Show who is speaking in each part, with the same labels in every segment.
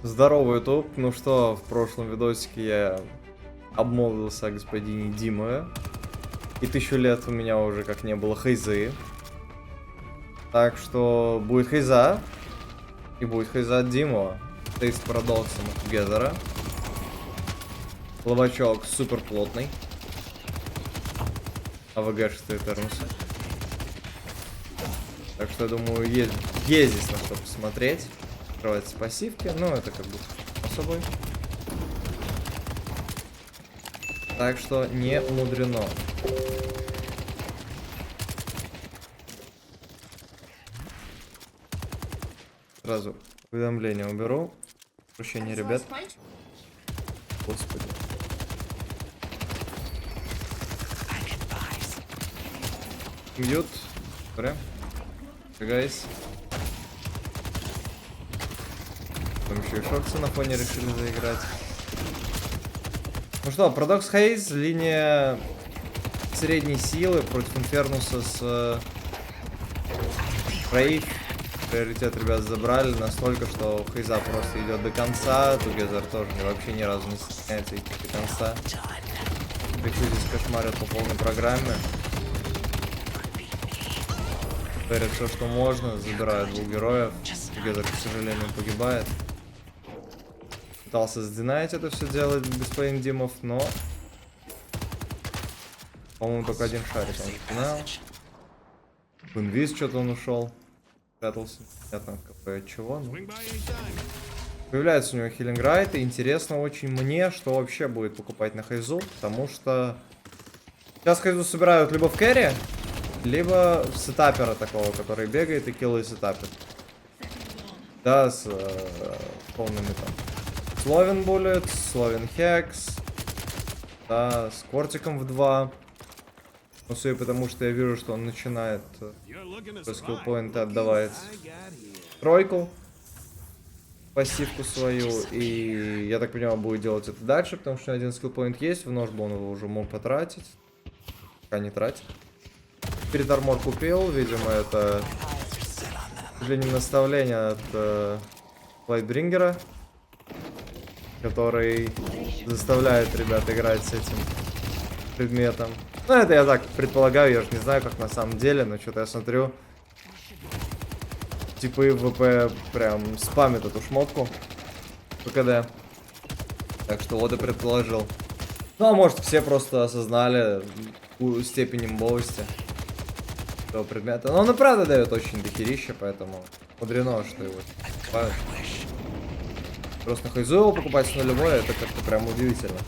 Speaker 1: Здорово, YouTube. Ну что, в прошлом видосике я обмолвился о господине Диме. И 1000 лет у меня уже как не было хайзы. Так что будет хайза. И будет хайза от Димова. Ты с парадоксом от Гезера. Лобачок супер плотный. АВГ 6 термоса. Так что я думаю, есть здесь на что посмотреть. Открываются пассивки. Ну, это как бы особой. Так что не мудрено. Сразу уведомление уберу. Прощение, ребят. Господи. Мьют. Прям. Гайс. Там еще и шоксы на фоне решили заиграть. Ну что, Парадокс Хейз, линия средней силы против Инфернуса с Рейв. Приоритет ребят забрали настолько, что Хейза просто идет до конца. Тугезер тоже вообще ни разу не стесняется идти до конца. Пикчу здесь кошмарят по полной программе. Творят все, что можно, забирают двух героев. Тугезер, к сожалению, погибает. Пытался сдинать это все делать господин Димов, но... По-моему, только один шарик он сдинал. В инвиз что-то он ушел. Прятался. Понятно, от чего. Но... Появляется у него Хиллинграйт. И интересно очень мне, что вообще будет покупать на хайзу. Потому что... Сейчас хайзу собирают либо в кэрри, либо в сетапера такого, который бегает и киллы сетапит. Да, с полными там. Словен Буллет, Словен Хекс. Да, с кортиком в 2. Ну, судя потому, что я вижу, что он начинает скиллпоинты отдавать тройку. Пассивку свою. И я так понимаю, будет делать это дальше, потому что один скиллпоинт есть. В нож бы он его уже мог потратить. Пока не тратит. Перед армор купил. Видимо, это, к сожалению, наставление от Лайтбрингера, который заставляет ребят играть с этим предметом. Ну, это я так предполагаю, я же не знаю, как на самом деле, но что-то я смотрю. Типа и ВП прям спамит эту шмотку ПКД. Так что вот и предположил. Ну, а может, все просто осознали степень имбовости этого предмета. Но он и правда дает очень дохерища, поэтому мудрено, что его покупают. Просто на хайзу его покупать с нулевой, это как-то прям удивительно.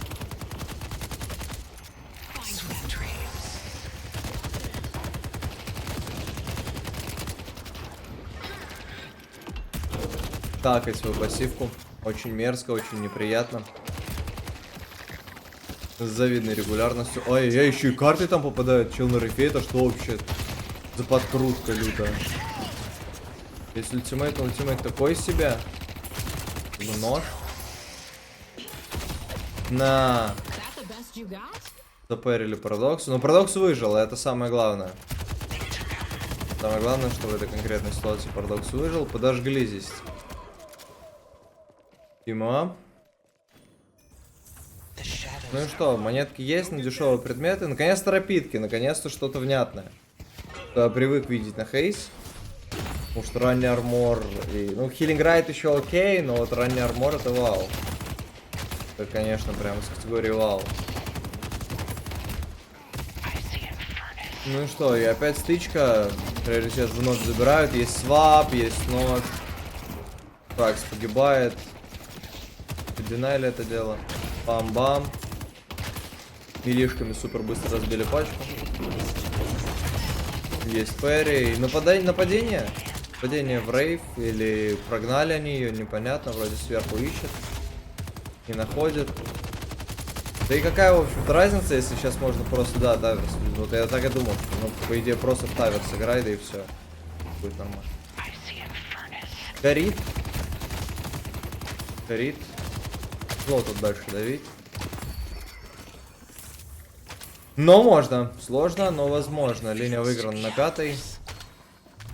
Speaker 1: Такать свою пассивку. Очень мерзко, очень неприятно. С завидной регулярностью. Ой, я еще и карты там попадают. Чел на рефе, это что вообще за подкрутка лютая? Если ультимейт, то ультимейт такой себе. Нож. На. Запэрили Парадоксу. Но Парадокс выжил, это самое главное. Самое главное, что в этой конкретной ситуации Парадокс выжил. Подожгли здесь. Дима. Ну и что, монетки есть на дешевые предметы. Наконец-то рапидки, наконец-то что-то внятное. Я привык видеть на хейс. Потому что ранний армор и... Ну, Хиллинграйт еще окей, но вот ранний армор это вау. Это, конечно, прям из категории вау. Ну и что, и опять стычка. Приоритет в нож забирают. Есть свап, есть нож. Фракс погибает. Подинали это дело. Бам-бам. Милишками супер быстро разбили пачку. Есть Перри. Нападение. Нападение в рейв. Или прогнали они ее, непонятно. Вроде сверху ищет. Не находит. Да и какая, в общем-то, разница, если сейчас можно просто, да, таверс. Вот я так и думал, что, ну, по идее, просто в таверс играй, да и все. Будет нормально. Горит. Горит. Ну, тут дальше давить. Но можно. Сложно, но возможно. Линия выиграна на 5-й.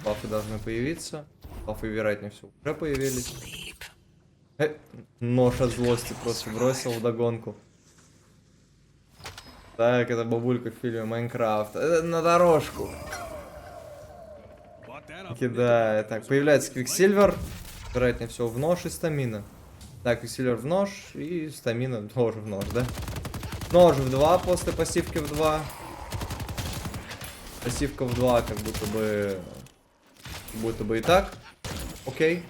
Speaker 1: Бафы должны появиться. Бафы, вероятнее всего, уже появились. Нож от злости просто бросил вдогонку. Так, это бабулька в фильме Майнкрафт. На дорожку. Кидает. Так, появляется Квиксильвер. Вероятнее всего в нож и стамина. Так, Квиксильвер в нож и стамина тоже в нож, да? Нож в 2 после пассивки в 2. Пассивка в 2 как будто бы и так. Окей.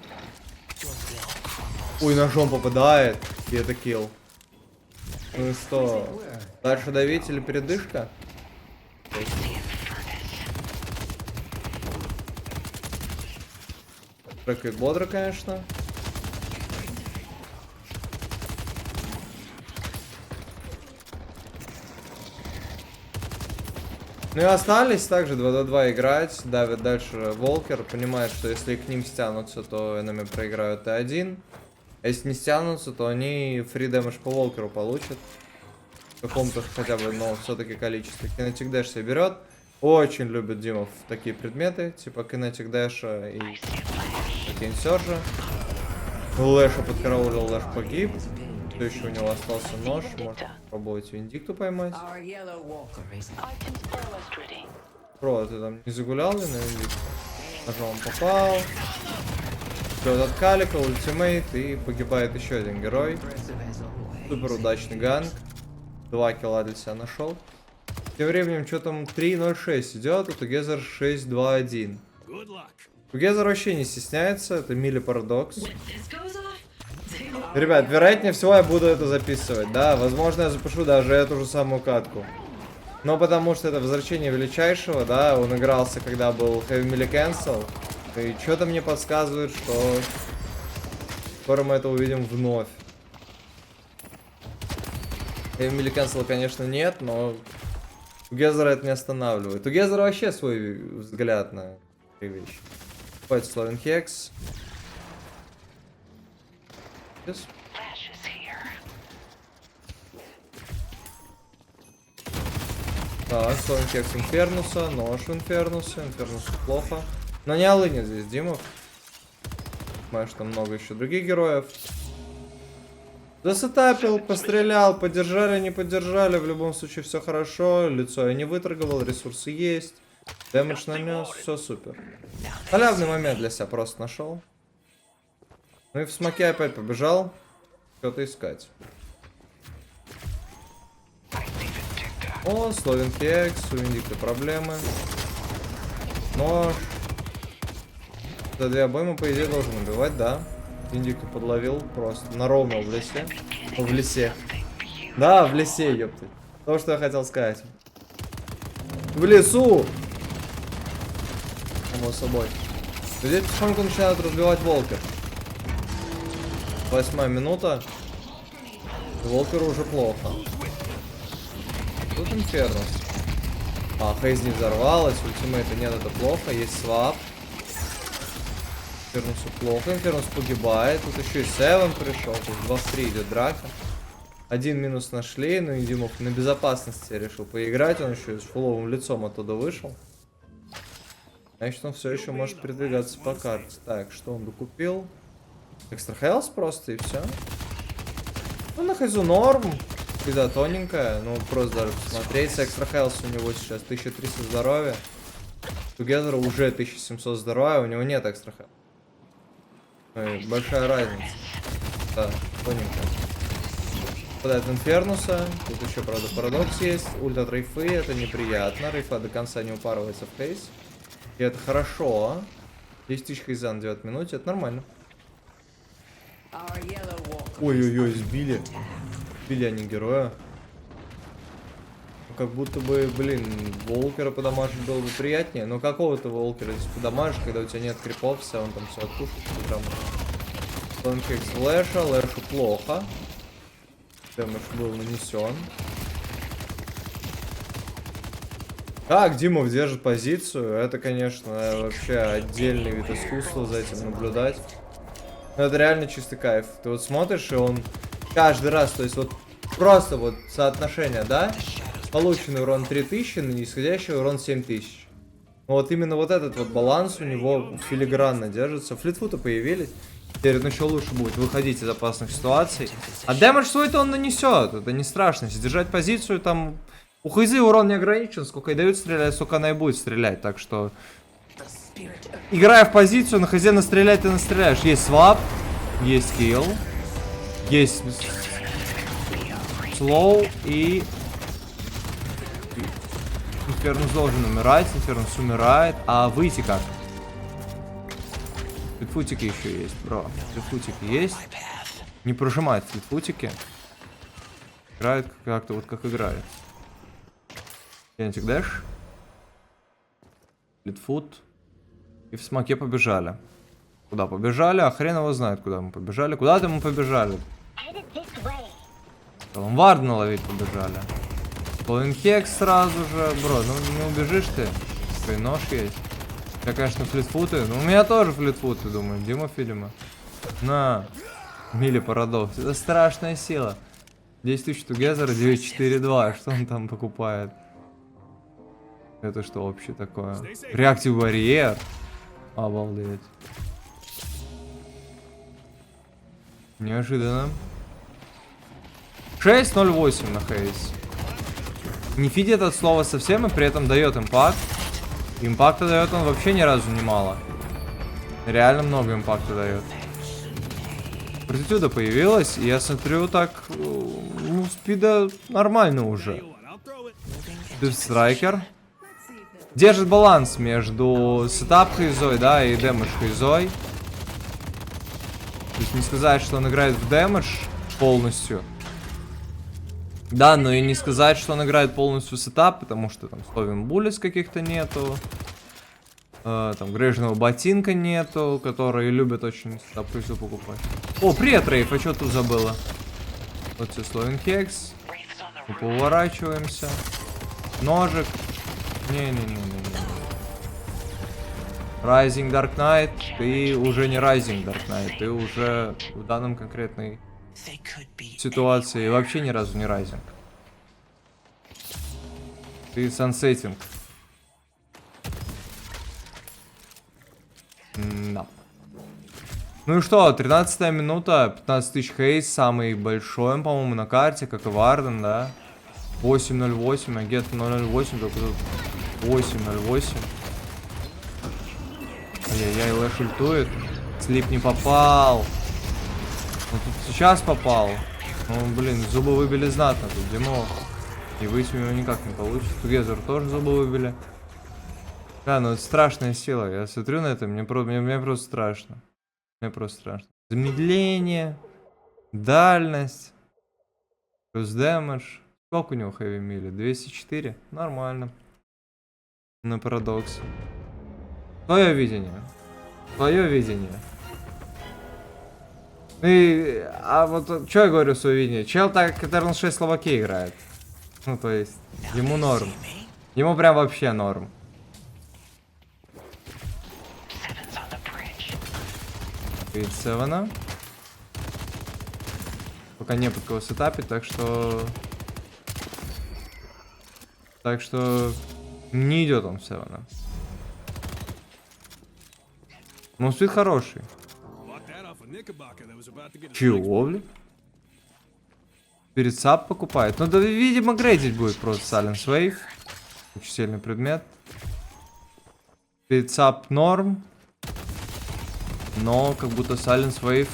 Speaker 1: Ой, ножом попадает. И это килл. Ну и что? Дальше давить или передышка? Трекает бодро, конечно. Ну и остались также 2-2 играть. Давит дальше Волкер. Понимает, что если к ним стянутся, то энеми проиграют Т1. А если не стянутся, то они фри дэмэдж по Волкеру получат. В каком-то хотя бы, но все-таки количестве. Кинетик дэш себе берет. Очень любит Димов такие предметы, типа кинетик дэша и инсержа. Лэша подкараулил, Лэш погиб. Все еще у него остался нож. Можно попробовать Виндикту поймать. Про, ты там не загулял ли на Виндикту? Ножом попал. Все, от Калика, ультимейт, и погибает еще один герой. Супер удачный ганг. 2 килла для себя нашел. Тем временем, что там 3.06 идет, а Тугезер 6.2.1. Тугезер вообще не стесняется, это мили парадокс. Ребят, вероятнее всего я буду это записывать, да, возможно я запишу даже эту же самую катку. Но потому что это возвращение величайшего, да, он игрался, когда был Heavy Melee Cancel. И что-то мне подсказывает, что скоро мы это увидим вновь. Heavy Melee Cancel, конечно, нет, но Тугезера это не останавливает. Тугезера вообще свой взгляд на эти вещи. Хватит Словен Хекс. Так, Словен Хекс Инфернуса, нож в Инфернусе. Инфернусу плохо. Но не алынет здесь Димов. Понимаю, что там много еще других героев. Засетапил, пострелял, поддержали, не поддержали, в любом случае все хорошо, лицо я не выторговал, ресурсы есть, дэмэдж нанес, все супер. Халявный момент для себя просто нашел. Ну и в смоке опять побежал, что-то искать. О, Словен Хекс, у Виндикта проблемы. Нож. За 2 обоймы, по идее, должен убивать, да. Виндикта подловил просто на ровно в лесе. В лесе. Да, в лесе, ёпты. То, что я хотел сказать. В лесу! Само собой. Здесь потихоньку начинают разбивать Волкер. 8-я минута. Волкеру уже плохо. Тут Инфернус. А, Фейз не взорвалась, ультимейта нет, это плохо. Есть свап. Инфернусу плохо, Инфернус погибает. Тут еще и Севен пришел. Тут 2 в 3 идет драка. Один минус нашли, но и Димов на безопасности решил поиграть. Он еще с фуловым лицом оттуда вышел. Значит, он все еще может передвигаться по карте. Так, что он докупил? Экстра хелс просто и все. Ну, на хайзу норм. Когда тоненькая, ну просто даже посмотреть. Экстра хелс у него сейчас 1300 здоровья. Тугезера уже 1700 здоровья, у него нет экстра хелс. Большая разница. Да, тоненькая. Попадает в Инфернуса. Тут еще, правда, парадокс есть. Ульт от Рейфы, это неприятно. Рейфа до конца не упарывается в фейс. И это хорошо. 10 тысяч хейза на 9 минуте, это нормально. Ой-ой-ой, сбили. Сбили они героя. Как будто бы, блин, Волкера подамажить было бы приятнее. Но какого-то Волкера здесь подамажишь, когда у тебя нет крипов, все, он там все откушает. Тонкий Лэша, Лэшу плохо. Дэмэдж был нанесен. Так, Димов держит позицию. Это, конечно, вообще отдельный вид искусства за этим наблюдать. Но это реально чистый кайф. Ты вот смотришь, и он каждый раз, то есть вот просто вот соотношение, да? Полученный урон 3000, на исходящий урон 7000. Но вот именно вот этот вот баланс у него филигранно держится. Флитфуты появились. Теперь еще лучше будет выходить из опасных ситуаций. А дэмэдж свой-то он нанесет. Это не страшно. Сдержать позицию там... У Хайзы урон не ограничен. Сколько ей дают стрелять, сколько она и будет стрелять. Так что... Играя в позицию, на Хайзе настрелять ты настреляешь. Есть свап. Есть килл. Есть... Слоу и... Инфернус должен умирать. Инфернус умирает. А выйти как? Флитфутики еще есть, бро. Флитфутики есть. Не прожимает флитфутики. Играет как-то вот как играет. Кентик дэш. Флитфут. И в смоке побежали. Куда побежали? А хрен его знает, куда мы побежали. Куда-то мы побежали. Ломбард наловить побежали. Полинхекс сразу же. Бро, ну не убежишь ты. Твой нож есть. Я, конечно, флитфуты. Но у меня тоже флитфуты, думаю. Дима Филима. На. Мили парадокс. Это страшная сила. 10 тысяч тугезера, 942. Что он там покупает? Это что вообще такое? Реактив барьер. Обалдеть. Неожиданно. 6.08 на хейс. Не фидит от слова совсем и при этом дает импакт. Импакта дает он вообще ни разу не мало. Реально много импакта дает. Фортитюда появилась, и я смотрю так, ну, спида нормально уже. Страйкер. Держит баланс между сетап Хайзой, да, и дэмэдж Хайзой. То есть не сказать, что он играет в дэмэдж полностью. Да, но и не сказать, что он играет полностью сетап, потому что там словен буллис каких-то нету. Там грежного ботинка нету, которые любят очень сетап Хайзу покупать. О, привет, Рейф, а что тут забыла? Вот все словен хекс. Мы поворачиваемся. Ножик. Не-не-не-не-не. Rising Dark Knight. Ты уже не Rising Dark Knight. Ты уже в данном конкретной ситуации вообще ни разу не Rising. Ты Sunsetting. Да. Ну и что, 13 минута, 15 тысяч хейс, самый большой, по-моему, на карте, как и Варден, да? 8.08, а Гет 0.08, только тут 8.08. Ай-яй-яй, Лэш ультует. Слип не попал. Ну тут сейчас попал. Ну, блин, зубы выбили знатно тут, Димо. И выйти у него никак не получится. Тугезер тоже зубы выбили. Да, ну это страшная сила. Я смотрю на это, мне просто страшно. Мне просто страшно. Замедление. Дальность. Плюс дэмэдж. Сколько у него хэви мили? 204? Нормально. На парадокс. Твое видение. Твое видение. И, а вот что я говорю свое видение? Чел так Eternal 6 Словаки играет. Ну то есть, ему норм. Ему прям вообще норм. Перед Севена. Пока не под кого сетапить, так что... не идет он в Севена. Но спид хороший. Чего, блин? Перед сап покупает. Ну да, видимо, грейдить будет просто Silence Wave. Очень сильный предмет. Перед сап норм. Но как будто Silence Wave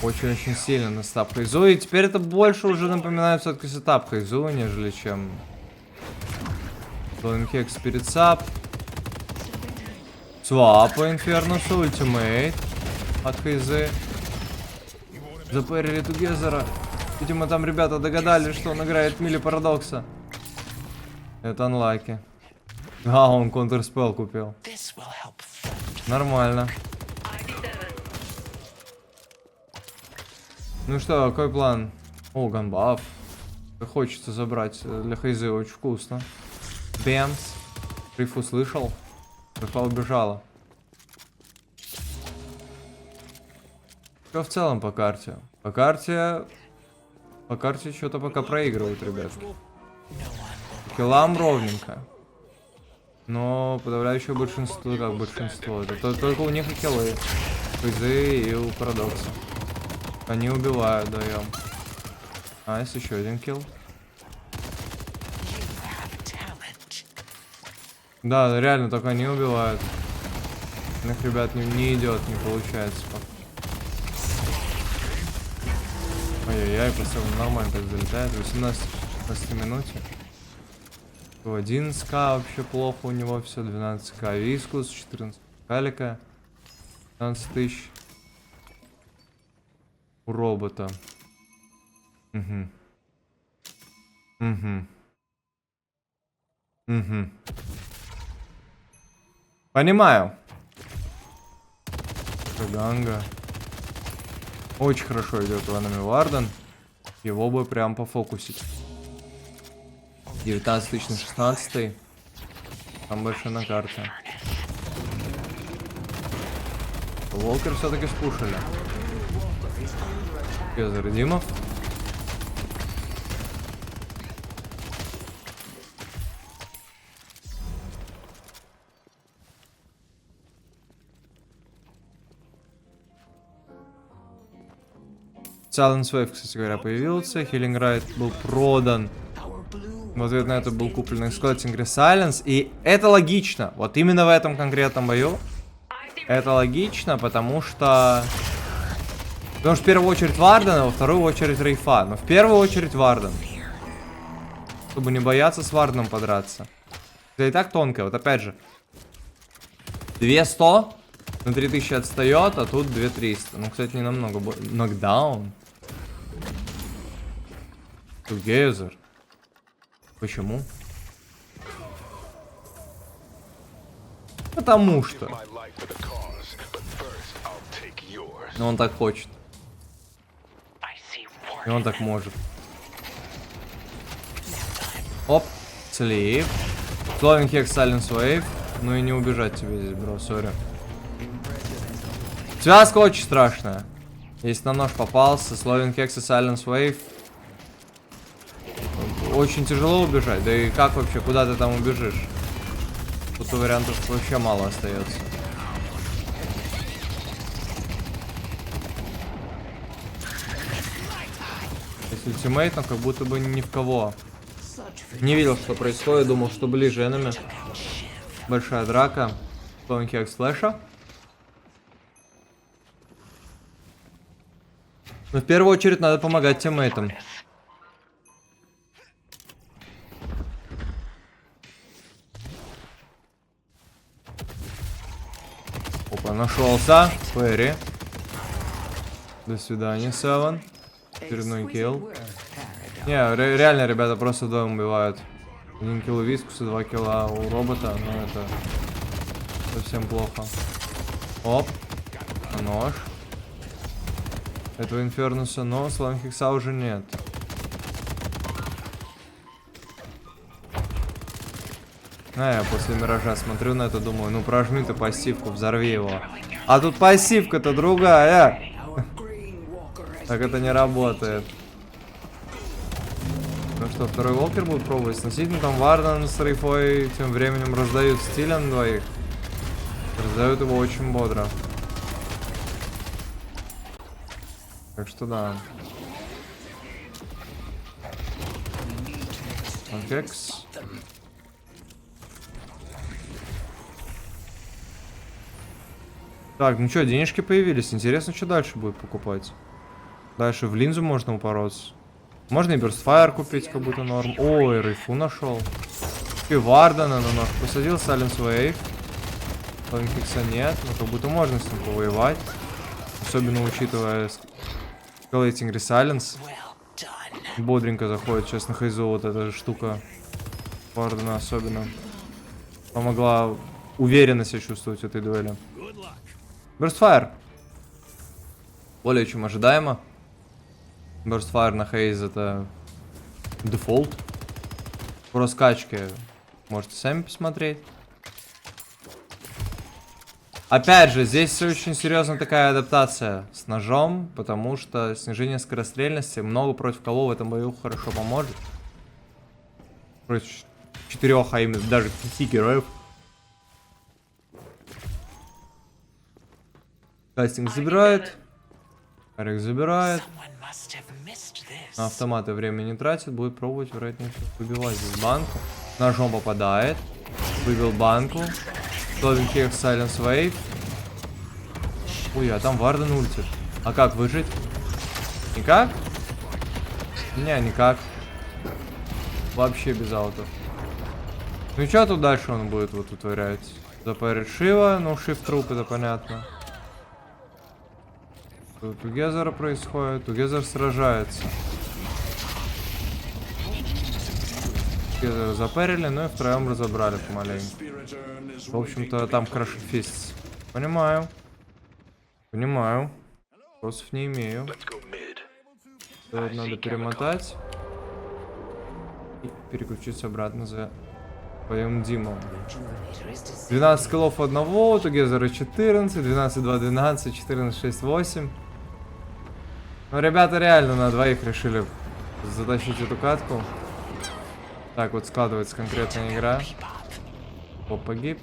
Speaker 1: очень-очень сильно на сетап Хайзу. И теперь это больше уже напоминает все-таки сетап Хайзу, нежели чем Хекс перед сап. Свап по Инфернусу, ультимейт от Хайзы. Запэрили Тугезера. Видимо, там ребята догадались, что он играет Мили Парадокса. Это анлаки. А, он контрспел купил. Нормально. Ну что, какой план? О, ганбаф. Хочется забрать для Хайзы, очень вкусно. Бэмс. Рифу слышал? Рифа убежала. Что в целом по карте? По карте что-то пока проигрывают, ребятки. Киллам ровненько. Но подавляющее большинство, как большинство, это только у них и киллы. Фейзы и у Парадокса. Они убивают, даем. А, есть еще один килл. Да, реально, только они убивают. У них, ребят, не идет, не получается. Ай-яй-яй, просто нормально так залетает. 18 минуте. 11к вообще плохо у него все. 12к Вискус, 14 Калика. 15 тысяч. У робота. Угу. Угу. Угу. Понимаю. Ганга. Очень хорошо идет Ванами Варден. Его бы прям пофокусить. 19 тысяч на 16. Там больше на карте. Волкер все-таки спушили. Кезер Димов. Silence Wave, кстати говоря, появился. Healing Ride был продан. В ответ на это был куплен Escalating Silence. И это логично. Вот именно в этом конкретном бою. Это логично, потому что... Потому что в первую очередь Варден, а во вторую очередь Рейфа. Но в первую очередь Варден. Чтобы не бояться с Варденом подраться. Это и так тонко. Вот опять же. 200 на 3000 отстает, а тут 2300. Ну, кстати, не намного. Нокдаун. Together. Почему? Потому что. Но он так хочет. И он так может. Оп. Слип. Словен Хекс, Silence Wave. Ну и не убежать тебе здесь, бро, сори. Связка очень страшная. Если на нож попался, Словен Хекс и Silence Wave. Очень тяжело убежать. Да и как вообще, куда ты там убежишь? Тут вариантов вообще мало остается. Если ультимейт, но как будто бы ни в кого. Не видел, что происходит, думал, что ближе энеми. Большая драка. Словен Хекс флеша. Но в первую очередь надо помогать тиммейтам. Опа, нашелся. Ферри. До свидания, Севен. Очередной килл. Не, реально, ребята просто вдвоем убивают. 1 килл у Вискуса, 2 килла у робота. Но это совсем плохо. Оп. Нож. Этого Инфернуса, но Слон Хекса уже нет. Я после Миража смотрю на это, думаю, ну прожми ты пассивку, взорви его. А тут пассивка-то другая. Так это не работает. Ну что, второй Волкер будет пробовать сносить. Ну там Варден с Рейфой тем временем раздают стилем двоих. Раздают его очень бодро. Так что да. Анкекс. Так, ну что, денежки появились. Интересно, что дальше будет покупать. Дальше в линзу можно упороться. Можно и Burstfire купить, как будто норм. Ой, Рейфу нашел. И Вардена на нож посадил, Silence Wave. Фанкикса нет, но как будто можно с ним повоевать. Особенно учитывая Escalating Silence. Бодренько заходит сейчас на хайзу вот эта штука. Вардена особенно помогла уверенно себя чувствовать в этой дуэли. Burstfire. Более чем ожидаемо. Burstfire на Хейз это дефолт. По раскачке можете сами посмотреть. Опять же, здесь очень серьезная такая адаптация с ножом, потому что снижение скорострельности много против кого в этом бою хорошо поможет. Против 4, а именно даже 5 героев Кастинг забирает. Арик забирает. На автоматы время не тратит. Будет пробовать, вероятнее, выбивать здесь банку. Ножом попадает. Выбил банку. Ловим кек Silence Wave. Ой, а там Варден ультит. А как выжить? Никак? Не, никак. Вообще без аутов. Ну и что тут дальше он будет вот утворять? Запарит Шива, ну Шив труп, это понятно. Тут у Гезера происходит, у Гезер сражается. Гезера запарили, ну и втроем разобрали помаленьку. В общем-то там Crush Fists. Понимаю. Понимаю. Вопросов не имею. Надо перемотать. И переключиться обратно за своим Димом. 12 киллов одного, у Гезера 14, 12-2, 12, 14-6-8. Ну, ребята реально на двоих решили затащить эту катку. Так вот складывается конкретная игра. О, погиб.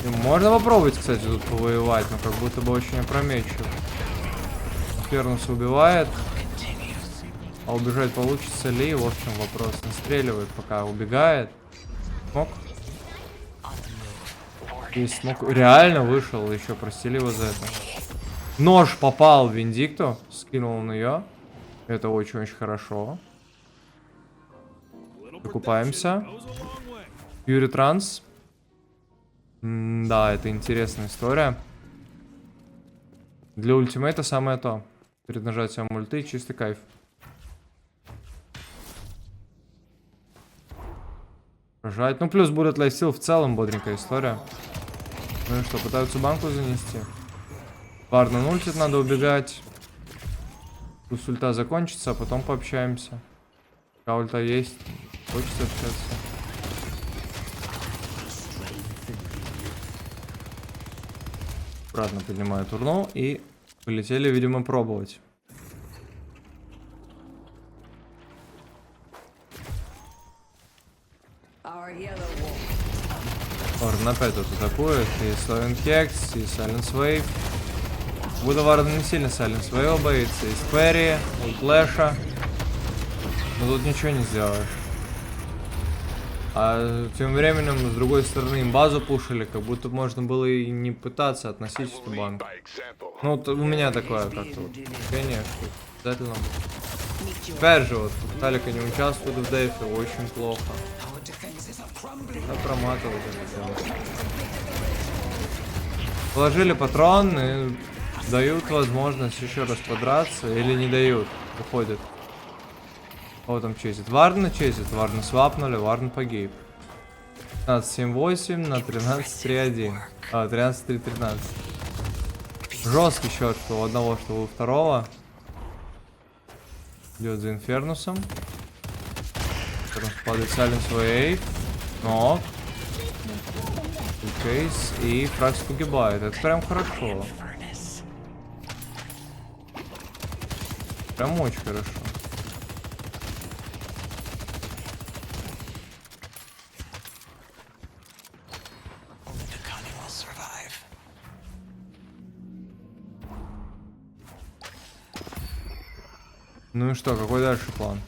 Speaker 1: И можно попробовать, кстати, тут повоевать, но как будто бы очень опрометчиво. Фернус убивает. А убежать получится ли? В общем, вопрос. Настреливает, пока убегает. Смог? И смог. Реально вышел, еще просили его за это. Нож попал в Виндикту. Скинул на нее. Это очень-очень хорошо. Покупаемся. Юри Транс. Да, это интересная история. Для ультимейта самое то. Перед нажатием ульты чистый кайф. Рожать. Ну, плюс будет лайфстил в целом, бодренькая история. Ну и что, пытаются банку занести. Варден ультит, надо убегать. Пусть ульта закончится, а потом пообщаемся. Пока ульта есть, хочется общаться. Обратно поднимаю турну и полетели, видимо, пробовать. Варден опять тут атакует. И Словен Кекс, и Silence Wave. Буду Варден не сильно Silence Wave боится. И Спэри, и Флэша. Но тут ничего не сделаешь. А тем временем, с другой стороны, им базу пушили, как будто можно было и не пытаться относить эту банку. Ну, вот у меня такое как-то вот ощущение, что обязательно. Опять же, вот, Талика не участвует в дефе, очень плохо. Я проматывал это дело. Положили патрон и дают возможность еще раз подраться, или не дают, уходят. Вот там чезит. Вардена чезит. Вардена свапнули, Варден погиб. 15-7-8 на 13-3-1. А, 13-3-13. Жесткий счет, что у одного, что у второго. Идет за Инфернусом. Инфернус падает Silence Wave. Нок. Кейс. И Фракс погибает. Это прям хорошо. Прям очень хорошо. Ну и что, какой дальше план?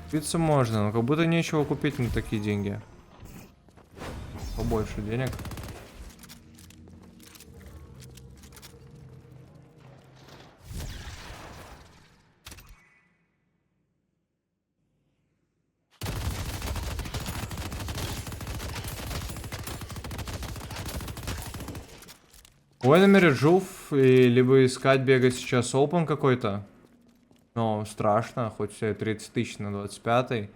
Speaker 1: Купиться можно, но как будто нечего купить на такие деньги. Побольше денег. У Энемери Жуф, и либо искать, бегать сейчас open какой-то. Но страшно, хоть все 30 тысяч на 25-й.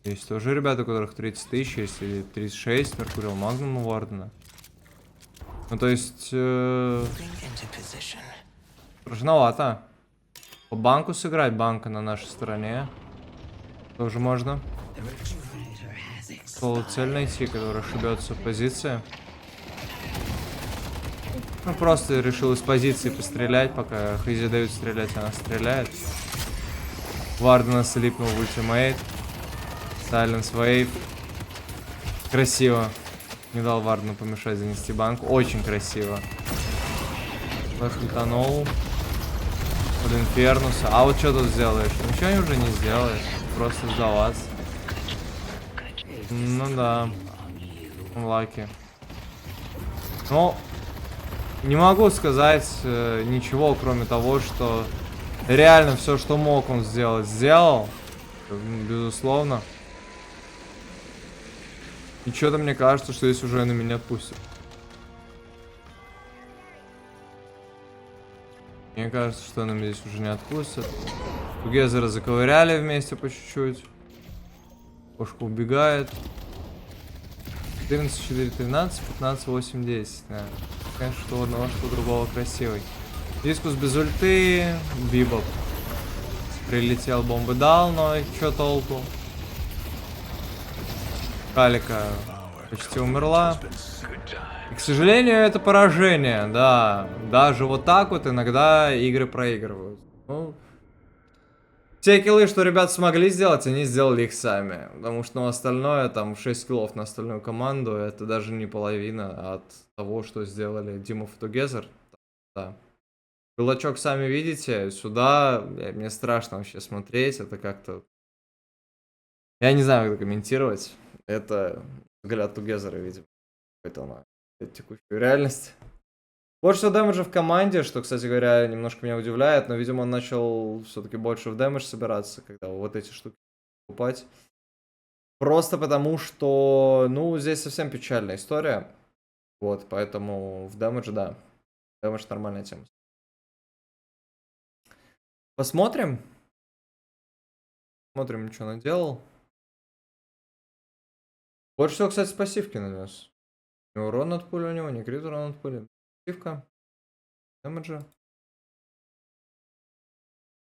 Speaker 1: Есть тоже ребята, у которых 30 тысяч, есть или 36, Меркуриал Магнум у Вардена. Ну то есть... Сложновато. По банку сыграть, банка на нашей стороне. Тоже можно. Цель найти, которая ошибется в позиции. Ну, просто решил из позиции пострелять, пока Хейзи дают стрелять, она стреляет. Вардена слипнул в ультимейт. Silence Wave. Красиво. Не дал Вардену помешать занести банку. Очень красиво. Лутанул. Под Инфернуса. А вот что тут сделаешь? Ничего уже не сделаешь. Просто сдаваться. Ну да. Лаки. Ну, не могу сказать ничего, кроме того, что реально все, что мог он сделать, сделал. Безусловно. И что-то мне кажется, что здесь уже на меня отпустят. Мне кажется, что нам здесь уже не отпустят. Тугезера заковыряли вместе по чуть-чуть. Кошка убегает. 14, 4, 13, 15, 8, 10. Да. Конечно, что одного, что другого красивый. Дискус без ульты. Бибоп. Прилетел, бомбы дал, но чё толку? Калика почти умерла. И, к сожалению, это поражение, да. Даже вот так вот иногда игры проигрывают. Ну, те киллы, что ребят смогли сделать, они сделали их сами. Потому что ну, остальное, там 6 киллов на остальную команду, это даже не половина от того, что сделали Team of Together. Да. Кулачок сами видите, сюда мне страшно вообще смотреть, это как-то... Я не знаю, как это комментировать. Это взгляд Together, видимо, какой-то на текущую реальность. Больше всего дэмэджа в команде, что, кстати говоря, немножко меня удивляет, но, видимо, он начал все-таки больше в дэмэдж собираться, когда вот эти штуки покупать. Просто потому, что, ну, здесь совсем печальная история. Вот, поэтому в дэмэдж, да. Дэмэдж нормальная тема. Посмотрим. Смотрим, что наделал. Больше всего, кстати, пассивки нанес. Не урон от пули у него, не крит урон от пули. Пассивка. Дэмэджа.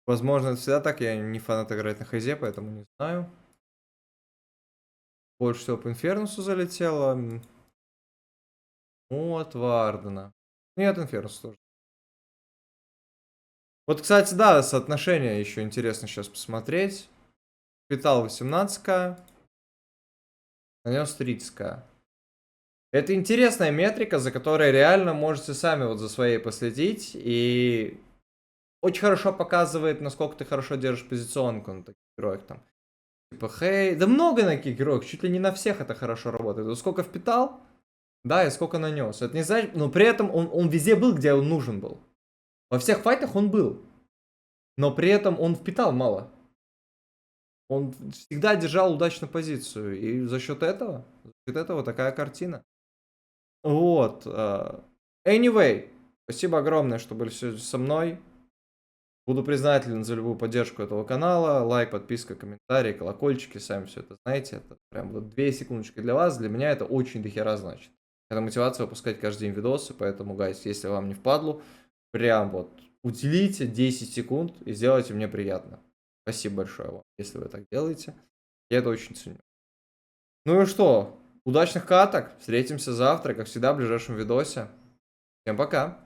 Speaker 1: Возможно, это всегда так. Я не фанат играть на хазе, поэтому не знаю. Больше всего по Инфернусу залетело. От Вардена. Нет, Инфернус тоже. Вот, кстати, да, соотношение еще интересно сейчас посмотреть. Питал 18к. Нанес 30к. Это интересная метрика, за которой реально можете сами вот за своей последить. И очень хорошо показывает, насколько ты хорошо держишь позиционку на таких героях там. Типа, хей, да много на таких героях, чуть ли не на всех это хорошо работает. Вот сколько впитал, да, и сколько нанес. Это не значит, но при этом он везде был, где он нужен был. Во всех файтах он был. Но при этом он впитал мало. Он всегда держал удачную позицию. И за счет этого такая картина. Вот. Anyway, спасибо огромное, что были сегодня со мной. Буду признателен за любую поддержку этого канала. Лайк, подписка, комментарий, колокольчики. Сами все это знаете. Это прям вот 2 секундочки для вас. Для меня это очень дохера значит. Это мотивация выпускать каждый день видосы. Поэтому, гайс, если вам не впадлу, прям вот уделите 10 секунд и сделайте мне приятно. Спасибо большое вам, если вы так делаете. Я это очень ценю. Ну и что? Удачных каток. Встретимся завтра, как всегда, в ближайшем видосе. Всем пока.